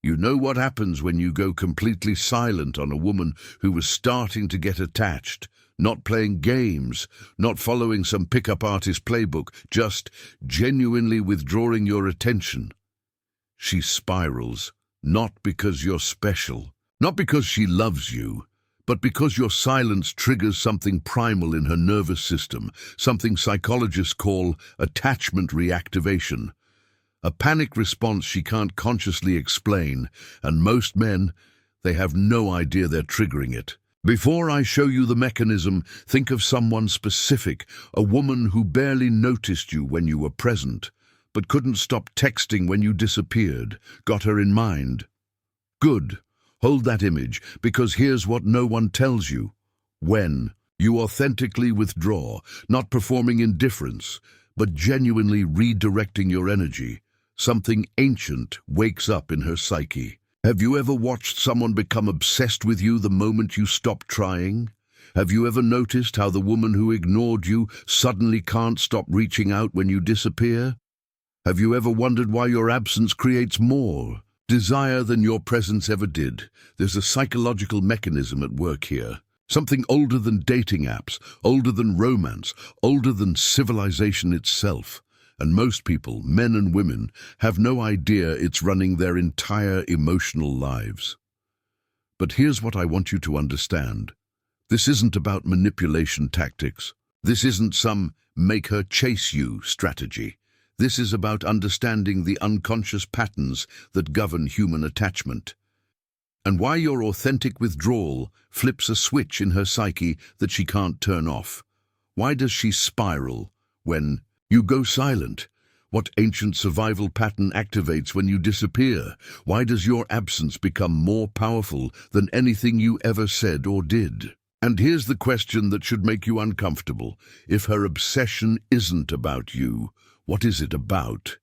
You know what happens when you go completely silent on a woman who was starting to get attached, not playing games, not following some pickup artist playbook, just genuinely withdrawing your attention. She spirals, not because you're special, not because she loves you, but because your silence triggers something primal in her nervous system, something psychologists call attachment reactivation. A panic response she can't consciously explain, and most men, they have no idea they're triggering it. Before I show you the mechanism, think of someone specific, a woman who barely noticed you when you were present, but couldn't stop texting when you disappeared. Got her in mind? Good. Hold that image, because here's what no one tells you. When you authentically withdraw, not performing indifference, but genuinely redirecting your energy, something ancient wakes up in her psyche. Have you ever watched someone become obsessed with you the moment you stop trying? Have you ever noticed how the woman who ignored you suddenly can't stop reaching out when you disappear? Have you ever wondered why your absence creates more desire than your presence ever did? There's a psychological mechanism at work here. Something older than dating apps, older than romance, older than civilization itself. And most people, men and women, have no idea it's running their entire emotional lives. But here's what I want you to understand. This isn't about manipulation tactics. This isn't some make her chase you strategy. This is about understanding the unconscious patterns that govern human attachment, and why your authentic withdrawal flips a switch in her psyche that she can't turn off. Why does she spiral when you go silent? What ancient survival pattern activates when you disappear? Why does your absence become more powerful than anything you ever said or did? And here's the question that should make you uncomfortable. If her obsession isn't about you, what is it about?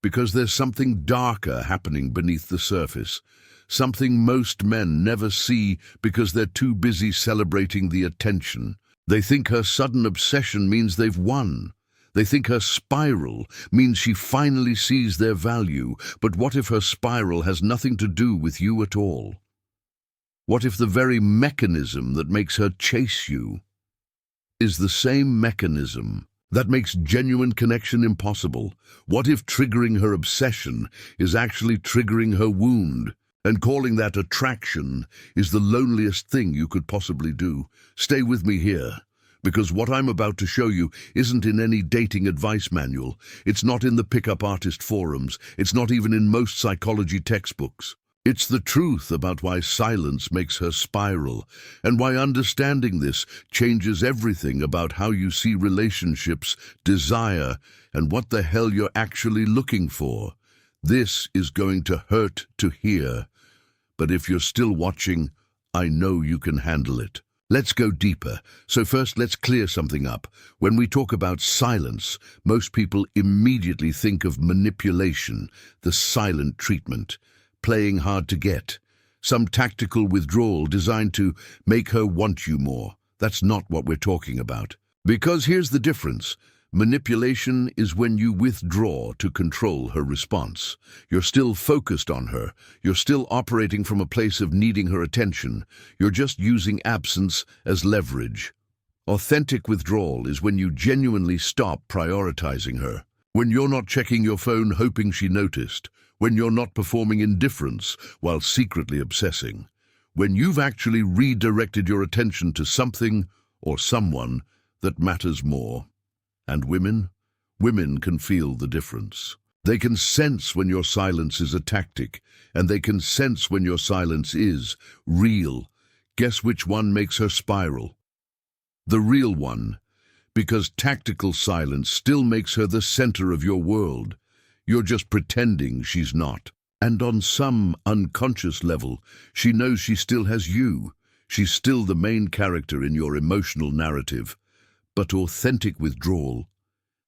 Because there's something darker happening beneath the surface. Something most men never see because they're too busy celebrating the attention. They think her sudden obsession means they've won. They think her spiral means she finally sees their value. But what if her spiral has nothing to do with you at all? What if the very mechanism that makes her chase you is the same mechanism that makes genuine connection impossible? What if triggering her obsession is actually triggering her wound? And calling that attraction is the loneliest thing you could possibly do. Stay with me here, because what I'm about to show you isn't in any dating advice manual. It's not in the pickup artist forums. It's not even in most psychology textbooks. It's the truth about why silence makes her spiral, and why understanding this changes everything about how you see relationships, desire, and what the hell you're actually looking for. This is going to hurt to hear, but if you're still watching, I know you can handle it. Let's go deeper. So first, let's clear something up. When we talk about silence, most people immediately think of manipulation, the silent treatment, playing hard to get, some tactical withdrawal designed to make her want you more. That's not what we're talking about. Because here's the difference. Manipulation is when you withdraw to control her response. You're still focused on her. You're still operating from a place of needing her attention. You're just using absence as leverage. Authentic withdrawal is when you genuinely stop prioritizing her. When you're not checking your phone hoping she noticed. When you're not performing indifference while secretly obsessing. When you've actually redirected your attention to something or someone that matters more. And women can feel the difference. They can sense when your silence is a tactic, and they can sense when your silence is real. Guess which one makes her spiral? The real one, because tactical silence still makes her the center of your world. You're just pretending she's not. And on some unconscious level, she knows she still has you. She's still the main character in your emotional narrative. But authentic withdrawal,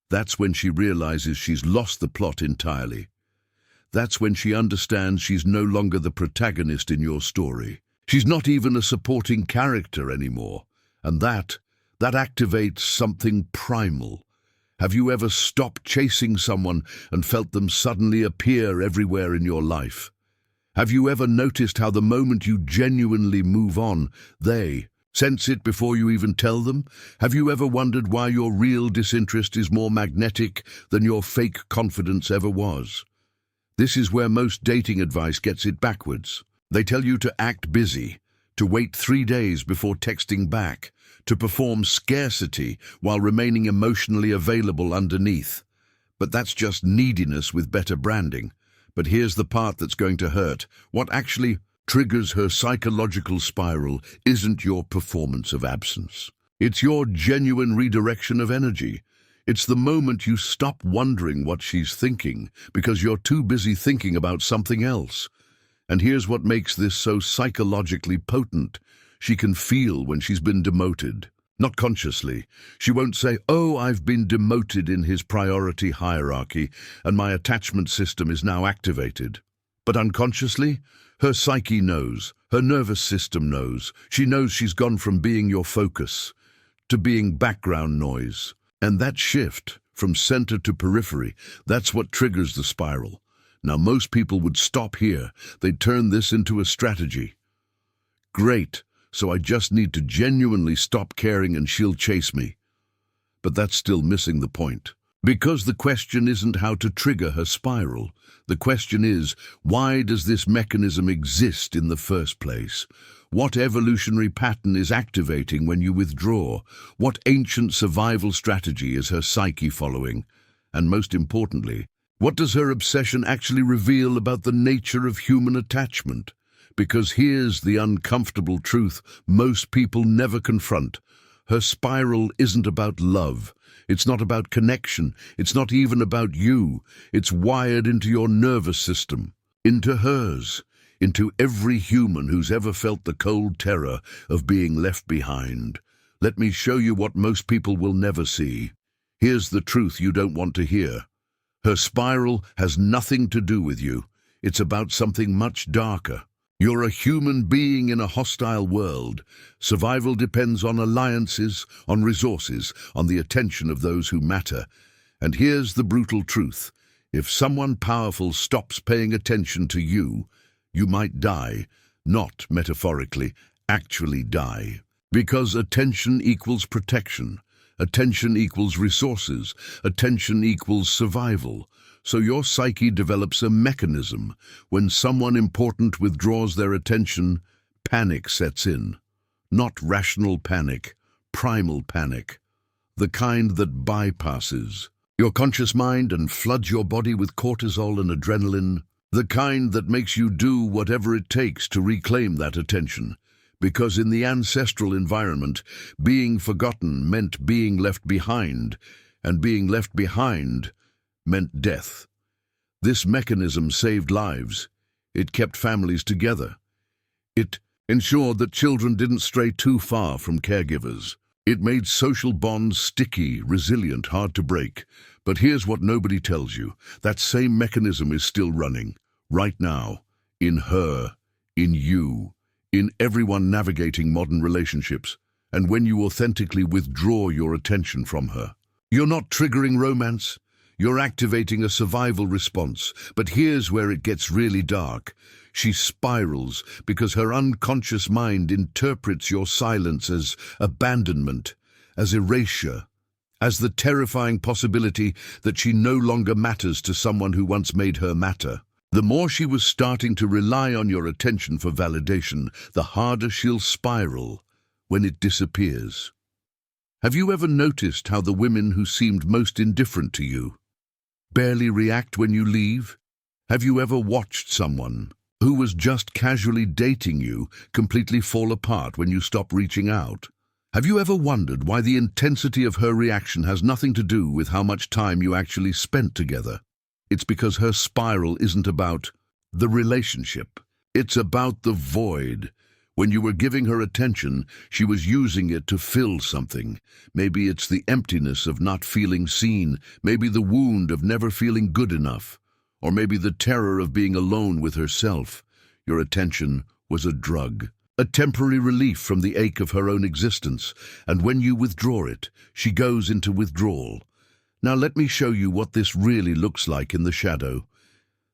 that's when she realizes she's lost the plot entirely. That's when she understands she's no longer the protagonist in your story. She's not even a supporting character anymore. And that activates something primal. Have you ever stopped chasing someone and felt them suddenly appear everywhere in your life? Have you ever noticed how the moment you genuinely move on, they sense it before you even tell them? Have you ever wondered why your real disinterest is more magnetic than your fake confidence ever was? This is where most dating advice gets it backwards. They tell you to act busy, to wait 3 days before texting back, to perform scarcity while remaining emotionally available underneath. But that's just neediness with better branding. But here's the part that's going to hurt. What actually triggers her psychological spiral isn't your performance of absence. It's your genuine redirection of energy. It's the moment you stop wondering what she's thinking because you're too busy thinking about something else. And here's what makes this so psychologically potent. She can feel when she's been demoted. Not consciously. She won't say, "Oh, I've been demoted in his priority hierarchy, and my attachment system is now activated." But unconsciously, her psyche knows, her nervous system knows. She knows she's gone from being your focus to being background noise. And that shift, from center to periphery, that's what triggers the spiral. Now, most people would stop here. They'd turn this into a strategy. Great. So I just need to genuinely stop caring and she'll chase me. But that's still missing the point. Because the question isn't how to trigger her spiral. The question is, why does this mechanism exist in the first place? What evolutionary pattern is activating when you withdraw? What ancient survival strategy is her psyche following? And most importantly, what does her obsession actually reveal about the nature of human attachment? Because here's the uncomfortable truth most people never confront. Her spiral isn't about love. It's not about connection. It's not even about you. It's wired into your nervous system, into hers, into every human who's ever felt the cold terror of being left behind. Let me show you what most people will never see. Here's the truth you don't want to hear. Her spiral has nothing to do with you. It's about something much darker. You're a human being in a hostile world. Survival depends on alliances, on resources, on the attention of those who matter. And here's the brutal truth. If someone powerful stops paying attention to you, you might die. Not metaphorically, actually die. Because attention equals protection. Attention equals resources. Attention equals survival. So your psyche develops a mechanism. When someone important withdraws their attention, panic sets in. Not rational panic, primal panic. The kind that bypasses your conscious mind and floods your body with cortisol and adrenaline. The kind that makes you do whatever it takes to reclaim that attention. Because in the ancestral environment, being forgotten meant being left behind, and being left behind meant death. This mechanism saved lives. It kept families together. It ensured that children didn't stray too far from caregivers. It made social bonds sticky, resilient, hard to break. But here's what nobody tells you. That same mechanism is still running, right now, in her, in you, in everyone navigating modern relationships. And when you authentically withdraw your attention from her, you're not triggering romance. You're activating a survival response. But here's where it gets really dark. She spirals because her unconscious mind interprets your silence as abandonment, as erasure, as the terrifying possibility that she no longer matters to someone who once made her matter. The more she was starting to rely on your attention for validation, the harder she'll spiral when it disappears. Have you ever noticed how the women who seemed most indifferent to you barely react when you leave? Have you ever watched someone who was just casually dating you completely fall apart when you stop reaching out? Have you ever wondered why the intensity of her reaction has nothing to do with how much time you actually spent together? It's because her spiral isn't about the relationship. It's about the void. When you were giving her attention, she was using it to fill something. Maybe it's the emptiness of not feeling seen, maybe the wound of never feeling good enough, or maybe the terror of being alone with herself. Your attention was a drug, a temporary relief from the ache of her own existence, and when you withdraw it, she goes into withdrawal. Now let me show you what this really looks like in the shadow.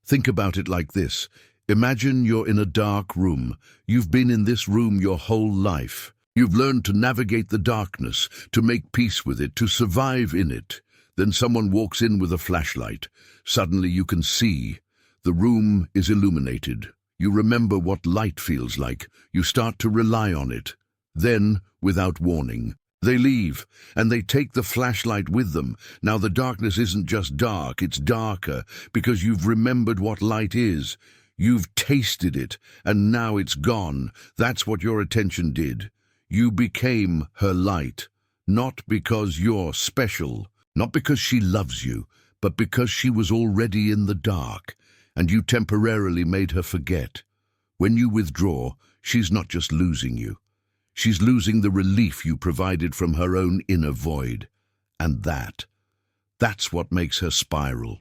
Think about it like this. Imagine you're in a dark room. You've been in this room your whole life. You've learned to navigate the darkness, to make peace with it, to survive in it. Then someone walks in with a flashlight. Suddenly you can see. The room is illuminated. You remember what light feels like. You start to rely on it. Then, without warning, they leave, and they take the flashlight with them. Now the darkness isn't just dark, it's darker, because you've remembered what light is. You've tasted it, and now it's gone. That's what your attention did. You became her light, not because you're special, not because she loves you, but because she was already in the dark, and you temporarily made her forget. When you withdraw, she's not just losing you. She's losing the relief you provided from her own inner void. And that's what makes her spiral.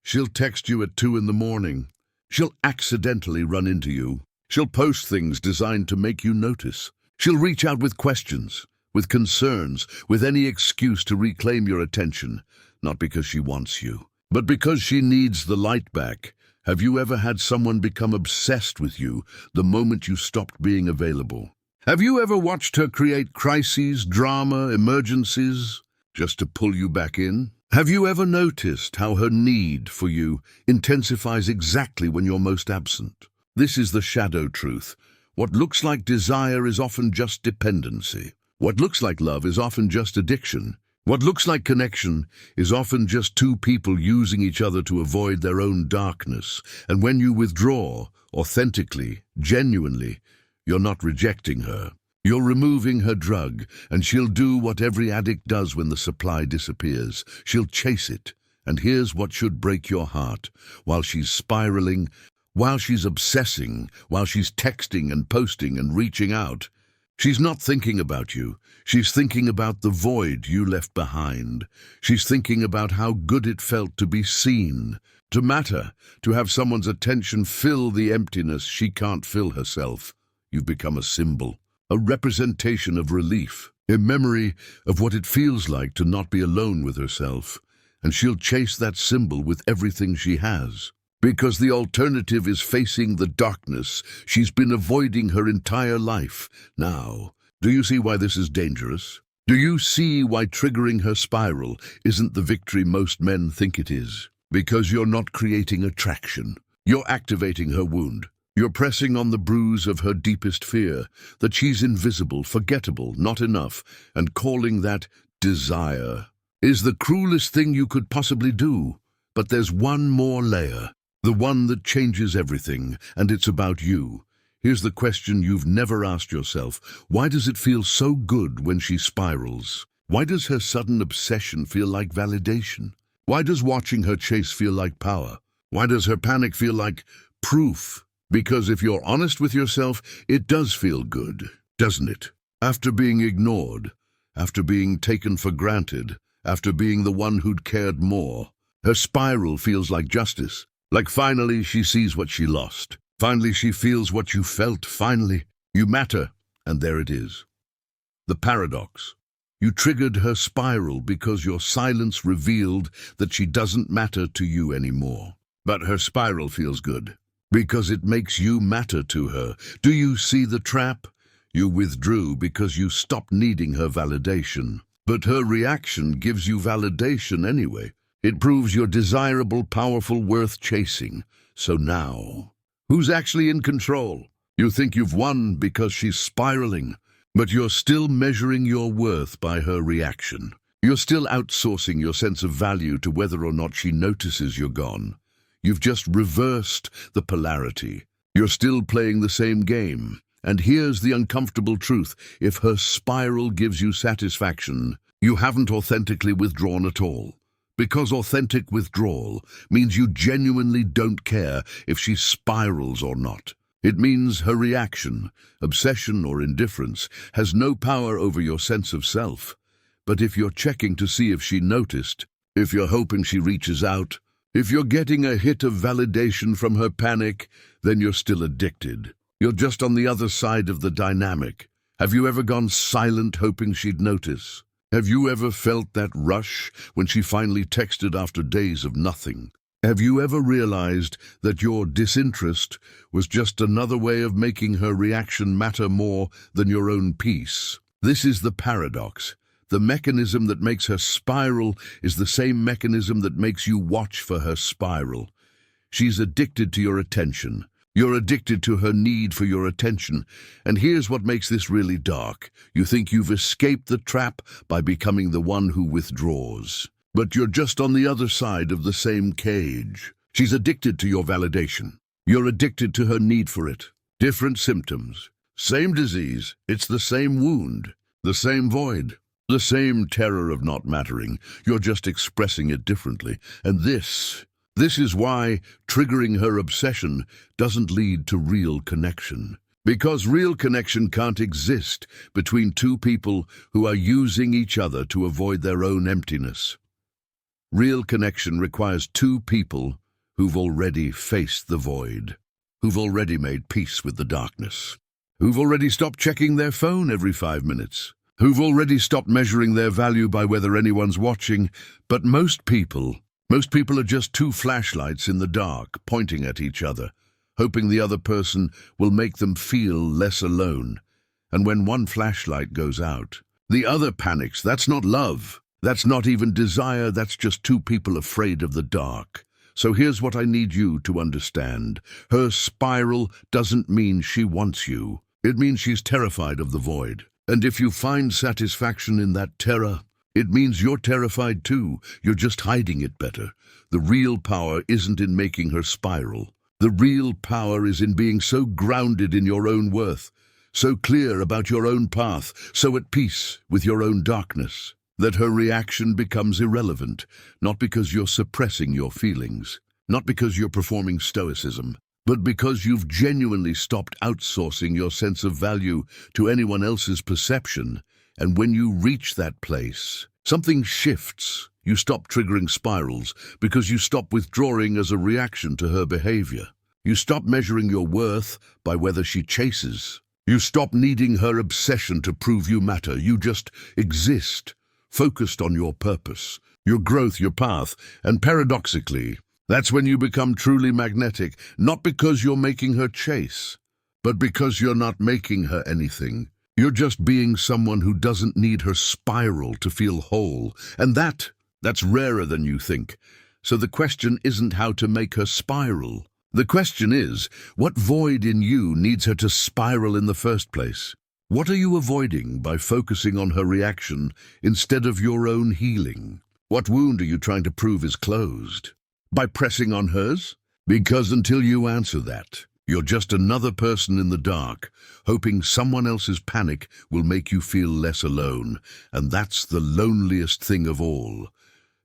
She'll text you at 2 in the morning. She'll accidentally run into you. She'll post things designed to make you notice. She'll reach out with questions, with concerns, with any excuse to reclaim your attention, not because she wants you, but because she needs the light back. Have you ever had someone become obsessed with you the moment you stopped being available? Have you ever watched her create crises, drama, emergencies, just to pull you back in? Have you ever noticed how her need for you intensifies exactly when you're most absent? This is the shadow truth. What looks like desire is often just dependency. What looks like love is often just addiction. What looks like connection is often just two people using each other to avoid their own darkness. And when you withdraw, authentically, genuinely, you're not rejecting her. You're removing her drug, and she'll do what every addict does when the supply disappears. She'll chase it. And here's what should break your heart. While she's spiraling, while she's obsessing, while she's texting and posting and reaching out, she's not thinking about you. She's thinking about the void you left behind. She's thinking about how good it felt to be seen, to matter, to have someone's attention fill the emptiness she can't fill herself. You've become a symbol, a representation of relief, a memory of what it feels like to not be alone with herself. And she'll chase that symbol with everything she has. Because the alternative is facing the darkness she's been avoiding her entire life. Now, do you see why this is dangerous? Do you see why triggering her spiral isn't the victory most men think it is? Because you're not creating attraction. You're activating her wound. You're pressing on the bruise of her deepest fear, that she's invisible, forgettable, not enough, and calling that desire is the cruelest thing you could possibly do. But there's one more layer. The one that changes everything, and it's about you. Here's the question you've never asked yourself. Why does it feel so good when she spirals? Why does her sudden obsession feel like validation? Why does watching her chase feel like power? Why does her panic feel like proof? Because if you're honest with yourself, it does feel good, doesn't it? After being ignored, after being taken for granted, after being the one who'd cared more, her spiral feels like justice. Like finally she sees what she lost. Finally she feels what you felt. Finally you matter. And there it is. The paradox. You triggered her spiral because your silence revealed that she doesn't matter to you anymore. But her spiral feels good because it makes you matter to her. Do you see the trap? You withdrew because you stopped needing her validation. But her reaction gives you validation anyway. It proves you're desirable, powerful, worth chasing. So now, who's actually in control? You think you've won because she's spiraling, but you're still measuring your worth by her reaction. You're still outsourcing your sense of value to whether or not she notices you're gone. You've just reversed the polarity. You're still playing the same game. And here's the uncomfortable truth. If her spiral gives you satisfaction, you haven't authentically withdrawn at all. Because authentic withdrawal means you genuinely don't care if she spirals or not. It means her reaction, obsession or indifference, has no power over your sense of self. But if you're checking to see if she noticed, if you're hoping she reaches out, if you're getting a hit of validation from her panic, then you're still addicted. You're just on the other side of the dynamic. Have you ever gone silent hoping she'd notice? Have you ever felt that rush when she finally texted after days of nothing? Have you ever realized that your disinterest was just another way of making her reaction matter more than your own peace? This is the paradox. The mechanism that makes her spiral is the same mechanism that makes you watch for her spiral. She's addicted to your attention. You're addicted to her need for your attention. And here's what makes this really dark. You think you've escaped the trap by becoming the one who withdraws. But you're just on the other side of the same cage. She's addicted to your validation. You're addicted to her need for it. Different symptoms. Same disease. It's the same wound. The same void. The same terror of not mattering. You're just expressing it differently. And this is why triggering her obsession doesn't lead to real connection. Because real connection can't exist between two people who are using each other to avoid their own emptiness. Real connection requires two people who've already faced the void, who've already made peace with the darkness, who've already stopped checking their phone every 5 minutes, who've already stopped measuring their value by whether anyone's watching. But most people are just two flashlights in the dark, pointing at each other, hoping the other person will make them feel less alone. And when one flashlight goes out, the other panics. That's not love. That's not even desire. That's just two people afraid of the dark. So here's what I need you to understand. Her spiral doesn't mean she wants you. It means she's terrified of the void. And if you find satisfaction in that terror, it means you're terrified too. You're just hiding it better. The real power isn't in making her spiral. The real power is in being so grounded in your own worth, so clear about your own path, so at peace with your own darkness, that her reaction becomes irrelevant, not because you're suppressing your feelings, not because you're performing stoicism, but because you've genuinely stopped outsourcing your sense of value to anyone else's perception. And when you reach that place, something shifts. You stop triggering spirals because you stop withdrawing as a reaction to her behavior. You stop measuring your worth by whether she chases. You stop needing her obsession to prove you matter. You just exist, focused on your purpose, your growth, your path. And paradoxically, that's when you become truly magnetic, not because you're making her chase, but because you're not making her anything. You're just being someone who doesn't need her spiral to feel whole. And that's rarer than you think. So the question isn't how to make her spiral. The question is, what void in you needs her to spiral in the first place? What are you avoiding by focusing on her reaction instead of your own healing? What wound are you trying to prove is closed? By pressing on hers? Because until you answer that, you're just another person in the dark, hoping someone else's panic will make you feel less alone. And that's the loneliest thing of all.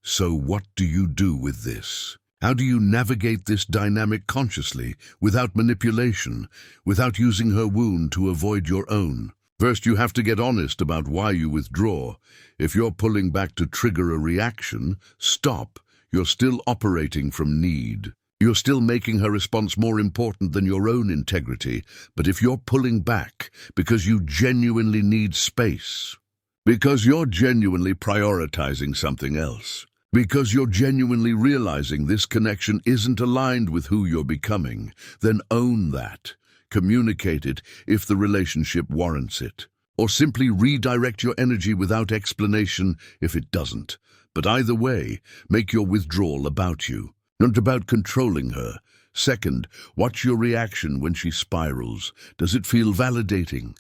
So what do you do with this? How do you navigate this dynamic consciously, without manipulation, without using her wound to avoid your own? First, you have to get honest about why you withdraw. If you're pulling back to trigger a reaction, stop. You're still operating from need. You're still making her response more important than your own integrity. But if you're pulling back because you genuinely need space, because you're genuinely prioritizing something else, because you're genuinely realizing this connection isn't aligned with who you're becoming, then own that. Communicate it if the relationship warrants it. Or simply redirect your energy without explanation if it doesn't. But either way, make your withdrawal about you, not about controlling her. Second, watch your reaction when she spirals. Does it feel validating?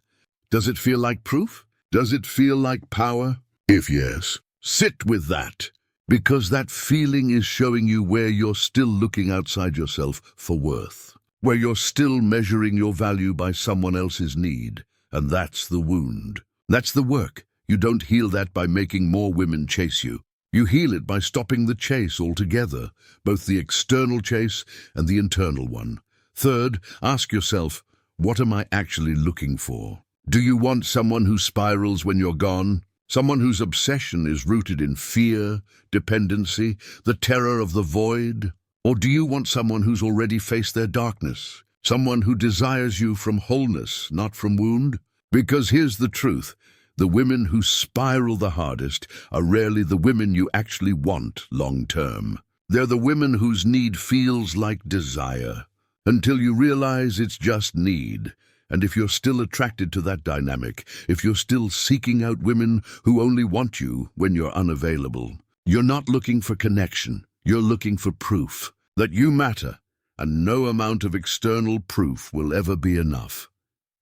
Does it feel like proof? Does it feel like power? If yes, sit with that. Because that feeling is showing you where you're still looking outside yourself for worth, where you're still measuring your value by someone else's need. And that's the wound. That's the work. You don't heal that by making more women chase you. You heal it by stopping the chase altogether, both the external chase and the internal one. Third, ask yourself, what am I actually looking for? Do you want someone who spirals when you're gone? Someone whose obsession is rooted in fear, dependency, the terror of the void? Or do you want someone who's already faced their darkness? Someone who desires you from wholeness, not from wound? Because here's the truth. The women who spiral the hardest are rarely the women you actually want long term. They're the women whose need feels like desire, until you realize it's just need. And if you're still attracted to that dynamic, if you're still seeking out women who only want you when you're unavailable, you're not looking for connection, you're looking for proof that you matter, and no amount of external proof will ever be enough.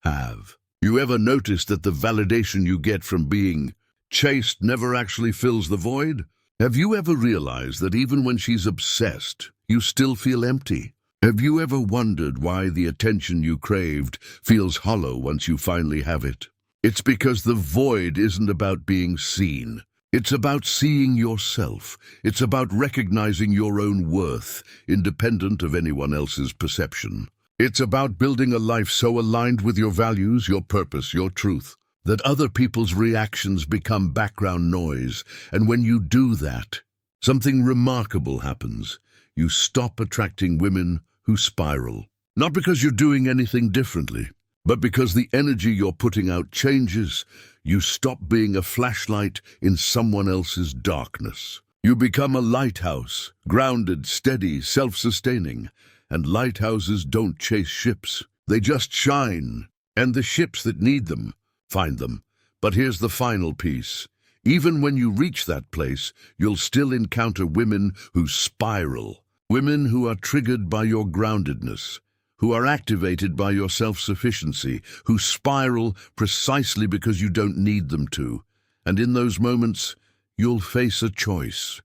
Have you ever noticed that the validation you get from being chased never actually fills the void? Have you ever realized that even when she's obsessed, you still feel empty? Have you ever wondered why the attention you craved feels hollow once you finally have it? It's because the void isn't about being seen. It's about seeing yourself. It's about recognizing your own worth, independent of anyone else's perception. It's about building a life so aligned with your values, your purpose, your truth, that other people's reactions become background noise. And when you do that, something remarkable happens. You stop attracting women who spiral. Not because you're doing anything differently, but because the energy you're putting out changes. You stop being a flashlight in someone else's darkness. You become a lighthouse, grounded, steady, self-sustaining. And lighthouses don't chase ships. They just shine. And the ships that need them find them. But here's the final piece. Even when you reach that place, you'll still encounter women who spiral. Women who are triggered by your groundedness, who are activated by your self-sufficiency, who spiral precisely because you don't need them to. And in those moments, you'll face a choice.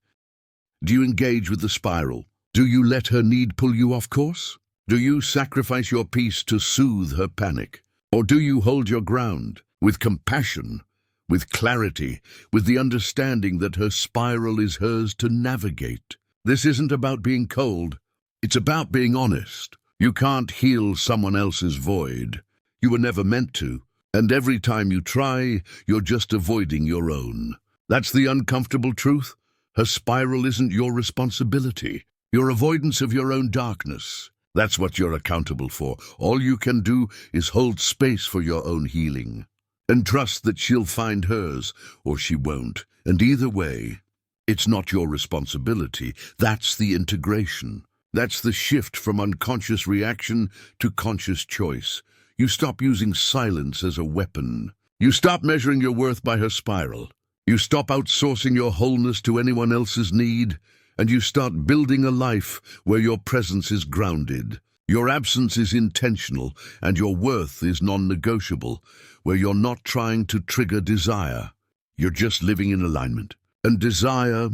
Do you engage with the spiral? Do you let her need pull you off course? Do you sacrifice your peace to soothe her panic? Or do you hold your ground with compassion, with clarity, with the understanding that her spiral is hers to navigate? This isn't about being cold. It's about being honest. You can't heal someone else's void. You were never meant to. And every time you try, you're just avoiding your own. That's the uncomfortable truth. Her spiral isn't your responsibility. Your avoidance of your own darkness. That's what you're accountable for. All you can do is hold space for your own healing. And trust that she'll find hers, or she won't. And either way, it's not your responsibility. That's the integration. That's the shift from unconscious reaction to conscious choice. You stop using silence as a weapon. You stop measuring your worth by her spiral. You stop outsourcing your wholeness to anyone else's need. And you start building a life where your presence is grounded. Your absence is intentional, and your worth is non-negotiable, where you're not trying to trigger desire. You're just living in alignment. And desire,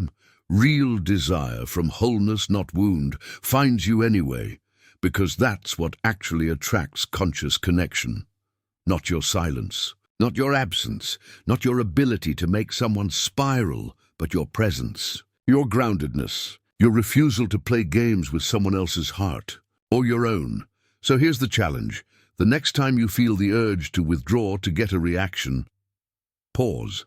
real desire from wholeness, not wound, finds you anyway, because that's what actually attracts conscious connection. Not your silence, not your absence, not your ability to make someone spiral, but your presence, your groundedness, your refusal to play games with someone else's heart, or your own. So here's the challenge. The next time you feel the urge to withdraw to get a reaction, pause.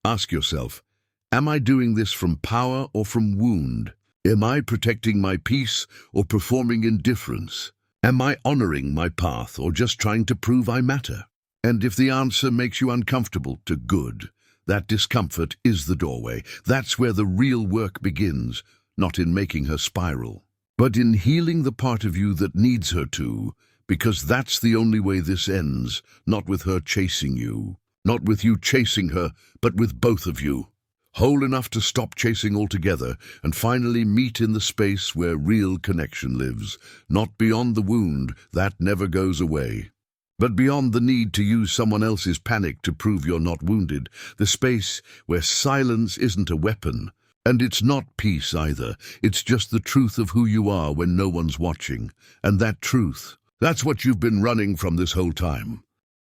Ask yourself, am I doing this from power or from wound? Am I protecting my peace or performing indifference? Am I honoring my path or just trying to prove I matter? And if the answer makes you uncomfortable, to good. That discomfort is the doorway. That's where the real work begins, not in making her spiral, but in healing the part of you that needs her to, because that's the only way this ends, not with her chasing you, not with you chasing her, but with both of you. Whole enough to stop chasing altogether and finally meet in the space where real connection lives, not beyond the wound that never goes away, but beyond the need to use someone else's panic to prove you're not wounded, the space where silence isn't a weapon, and it's not peace either. It's just the truth of who you are when no one's watching, and that truth, that's what you've been running from this whole time.